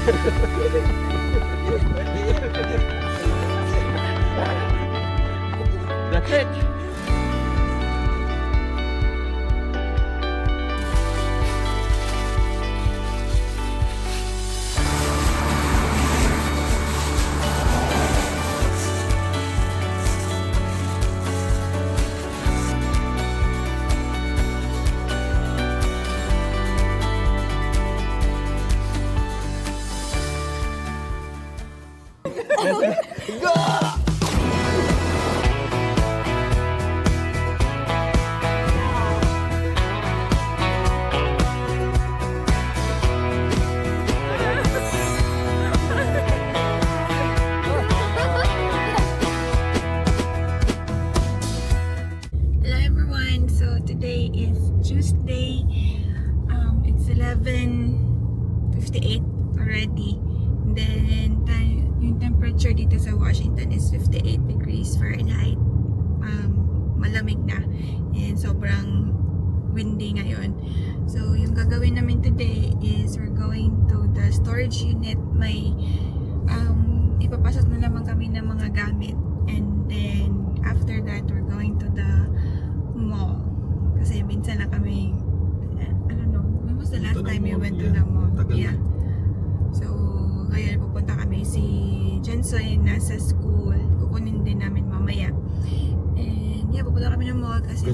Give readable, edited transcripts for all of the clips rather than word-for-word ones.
That's it. Hello everyone, so today is Tuesday. It's 11:58 already. And then yung temperature dito sa Washington is 58 degrees Fahrenheit. Malamig na and sobrang windy ngayon. So yung gagawin namin today is we're going to the storage unit. May ipapasok na naman kami ng mga gamit, and then after that we're going to the mall. Kasi minsan na kami, I don't know, when was the last time you went to the mall? Yeah. So, ngayon pupunta kami. Si Jensoy nasa school. Kukunin din namin mamaya. And yeah, pupunta kami ng mall kasi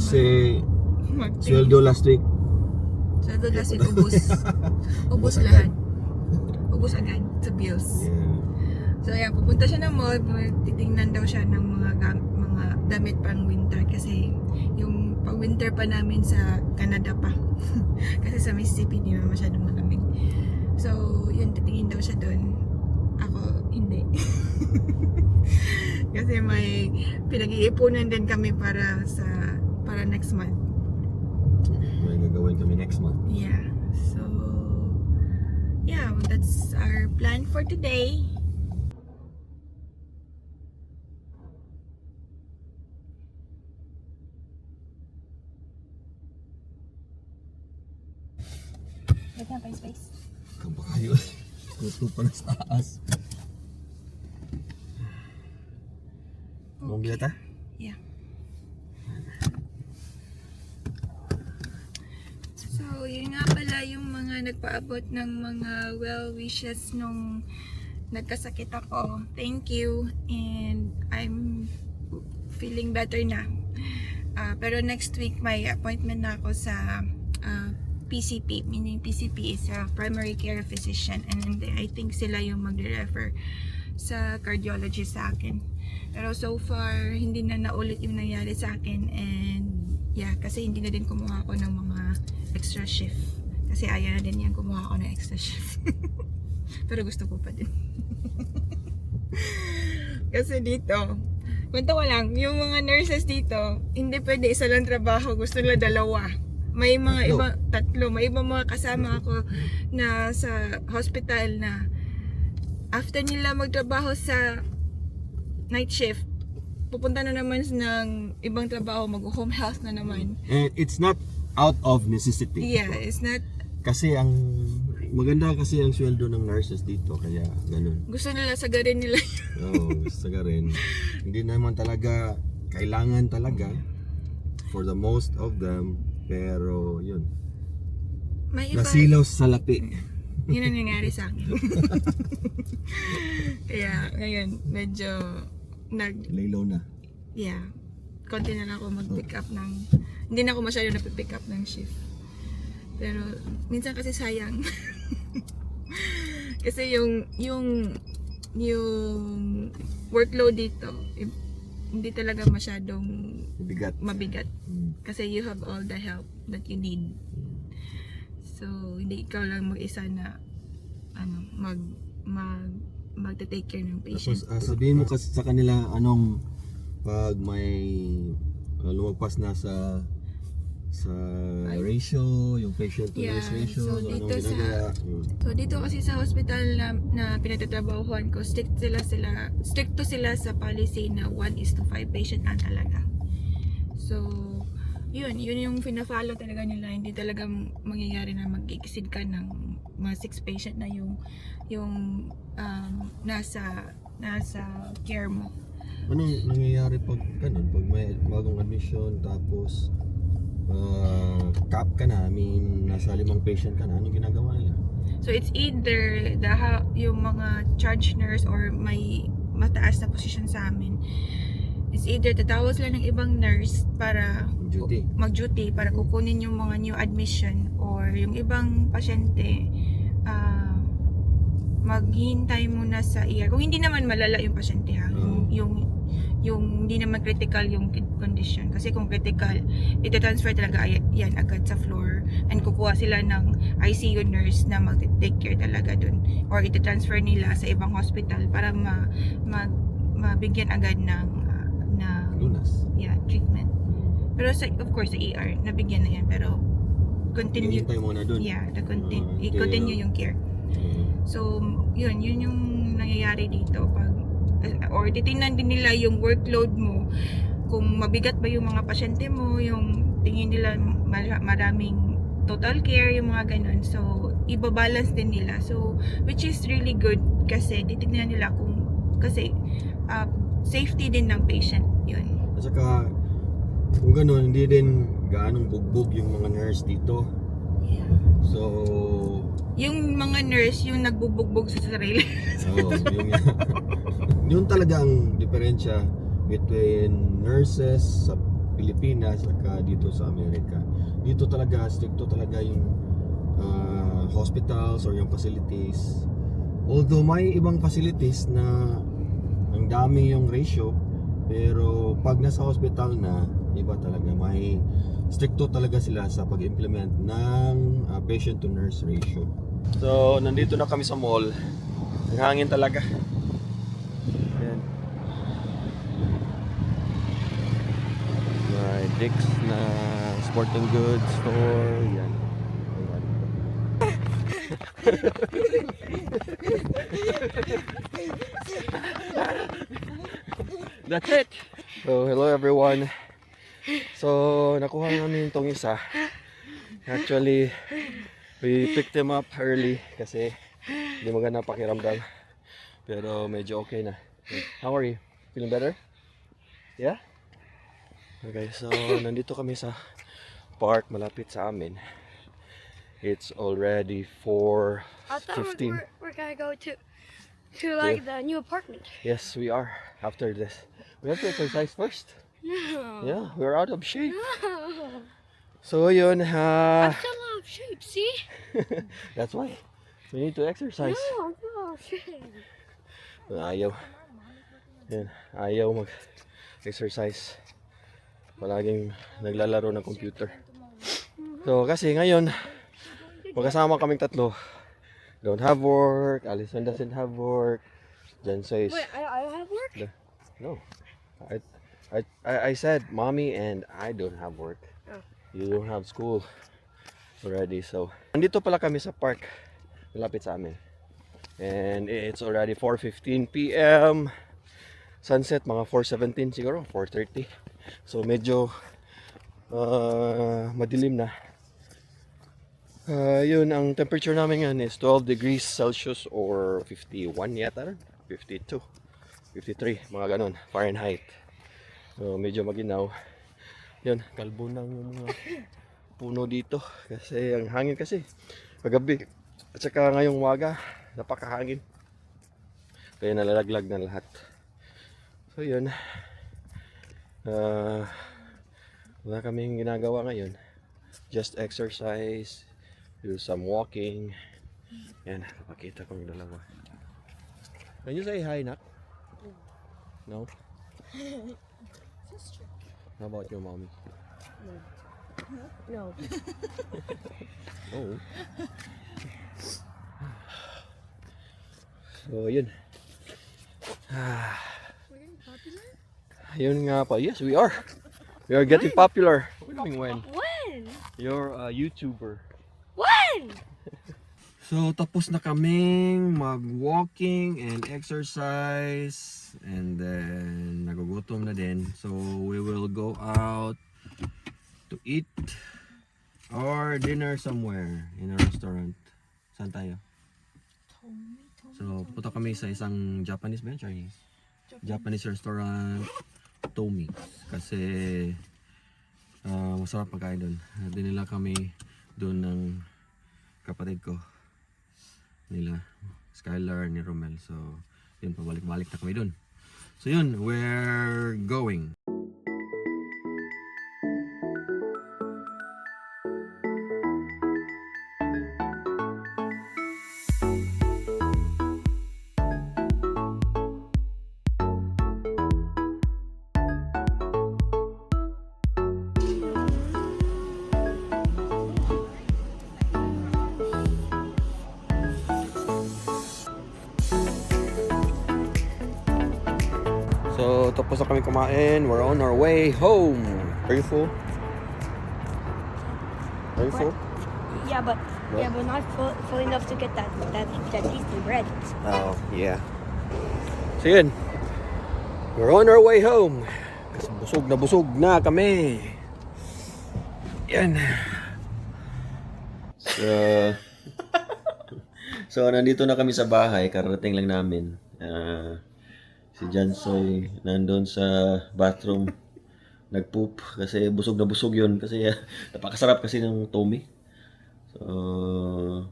Sweldo last week. sweldo last week ubos. Ubos lahat. Ubos agad sa bills. Yeah. So yeah, pupunta siya ng mall. Titingnan daw siya ng mga damit pang winter kasi yung pang winter pa namin sa Canada pa. Kasi sa Mississippi di naman masyadong malamig. So yun, titingin daw siya doon. Ako hindi. Kasi may pinag-iipunan din kami para next month. May gagawin kami next month. Yeah. So yeah, that's our plan for today. Lagyan pa yung space. Kampakayos. Gusto pa na sa taas. Mong ta? Yeah. So, yun nga pala yung mga nagpaabot ng mga well wishes nung nagkasakit ako. Thank you. And I'm feeling better na. Pero next week may appointment na ako sa PCP, meaning PCP is a primary care physician, and then I think sila yung magre-refer sa cardiologist sa akin. Pero so far hindi na naulit yung nangyari sa akin, and yeah, kasi hindi na din kumuha ako ng mga extra shift kasi ayaw na din yan kumuha ako ng extra shift. Pero gusto ko pa din. Kasi dito, kwento ko lang, yung mga nurses dito hindi pwede isa lang trabaho, gusto nila dalawa. May mga iba, tatlo, may iba mga kasama ako na sa hospital na after nila magtrabaho sa night shift, pupunta na naman ng ibang trabaho, mag-home health na naman. And it's not out of necessity. Yeah, it's not. Kasi ang maganda kasi ang sweldo ng nurses dito, kaya ganun. Gusto nila sagarin nila. Oo, sagarin. Hindi naman talaga kailangan talaga for the most of them. Pero yun, May iba, nasilaw sa salapi. yun ang nangyari sa akin. Kaya ngayon medyo Laylaw na. yeah, konti na lang ako mag-pick up ng, hindi na ako masyado na-pick up ng shift. Pero minsan kasi sayang. Kasi yung workload dito hindi talaga masyadong mabigat. Kasi you have all the help that you need. So hindi ikaw lang mag-isa na mag-take care ng patient. Tapos sabihin mo kasi sa kanila pag may lumagpas na sa ratio, yung patient to nurse ratio, so anong dito ginagawa? so dito kasi sa hospital na pinagtatrabahuhan ko, strict to sila sa policy na 1:5 patient lang talaga. So yun yung fina-follow talaga nila. Hindi talaga mangyayari na mag-exceed ka ng mga 6 patient na yung nasa care mo. Anong nangyayari pag ganun? Pag may bagong admission tapos cap ka na, I mean, nasa 5 patient ka na, anong ginagawa nila? So it's either yung mga charge nurse or may mataas na position sa amin. It's either tatawag sila ng ibang nurse para mag-duty para kukunin yung mga new admission, or yung ibang pasyente maghintay muna sa ER. Kung hindi naman malala yung pasyente ha, yung hindi naman critical yung condition. Kasi kung critical, itatransfer talaga yan agad sa floor, and kukuha sila ng ICU nurse na mag-take care talaga dun, or itatransfer nila sa ibang hospital para mabigyan agad ng lunas. Treatment. Pero of course sa ER nabigyan na yan, pero continue. Hintay mo na dun. I-continue yung care. So, yun yung nangyayari dito pag or titingnan din nila yung workload mo, kung mabigat ba yung mga pasyente mo, yung tingin nila maraming total care, yung mga ganun. So, ibabalance din nila. So, which is really good kasi titingnan nila kasi safety din ng patient yun. At saka, kung ganun, hindi din gaanong bugbog yung mga nurse dito. Yeah. So, yung mga nurse, yung nagbubugbog sa sarili. Yun talaga ang diferensya between nurses sa Pilipinas at dito sa Amerika. Dito talaga, stricto talaga yung hospitals or yung facilities. Although may ibang facilities na ang dami yung ratio, pero pag nasa hospital na, iba talaga. May stricto talaga sila sa pag-implement ng patient to nurse ratio. So, nandito na kami sa mall. Ang hangin talaga. Ayan. May Dick's na sporting goods store. Yan. That's it. So, hello everyone. So, nakuha namin itong isa. Actually, we picked him up early kasi hindi maganda pakiramdam. Pero medyo okay na. How are you? Feeling better? Yeah? Okay, so nandito kami sa park malapit sa amin. It's already 4:15. I thought we're gonna go to like the new apartment. Yes, we are. After this, we have to exercise first. No. Yeah, we're out of shape. No. So yun, I'm still out of shape, see? that's why we need to exercise. No, I'm still out of shape. Ayaw. Yan, ayaw mag-exercise. Palaging naglalaro ng computer. So kasi ngayon, magkasama kaming tatlo. Don't have work. Alison doesn't have work. Jen says, Wait, I don't have work? no. I said mommy and I don't have work. Oh. You don't have school already. So nandito pala kami sa park malapit sa amin. And it's already 4:15 PM. Sunset mga 4:17 siguro, 4:30. So medyo madilim na. Yun, ang temperature namin ngayon is 12 degrees Celsius or 51 yata, 52, 53, mga ganon, Fahrenheit. So medyo maginaw. Yun, kalbo ng mga puno dito kasi ang hangin kasi paggabi at saka ngayong umaga napakahangin. Kaya nalalaglag na lahat. So yun, wala kaming ginagawa ngayon. Just exercise, do some walking. Yan, napakita ko yung dalawa. Can you say hi, Nak? No? How about your mommy? No. Oh. So yun. We're getting popular? Yun nga pa. Yes, we are. We are getting popular. When? When? You're a YouTuber. When? So, tapos na kaming mag-walking and exercise. And then, nagugutom na din. So, we will go out to eat or dinner somewhere in a restaurant. Saan tayo? So, punta kami sa isang Japanese ba yun? Chinese? Japanese restaurant, Tomi. Kasi masarap pagkain doon. Dinila kami doon ng kapatid ko. Nila, Skylar, ni Romel. So, yun, pabalik-balik na kami doon. So yun, we're going. So, tapos na kami kumain. We're on our way home. Are you full? Are you full? Yeah, but not full enough to get that tasty bread. Oh, yeah. So yun. We're on our way home. Kasi busog na kami. Yan. So nandito na kami sa bahay. Kararating lang namin. Si Jansoy nandun sa bathroom. Nagpoop kasi busog na busog yun. Kasi napakasarap kasi ng Tomi. So,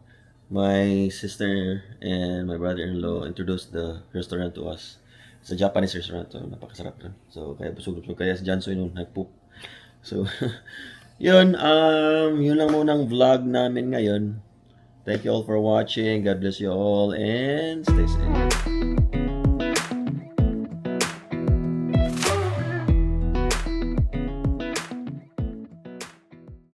my sister and my brother-in-law introduced the restaurant to us. It's a Japanese restaurant, so napakasarap na. So, kaya busog. Kaya si Jansoy nung nagpoop. So, yun lang munang vlog namin ngayon. Thank you all for watching. God bless you all and stay safe.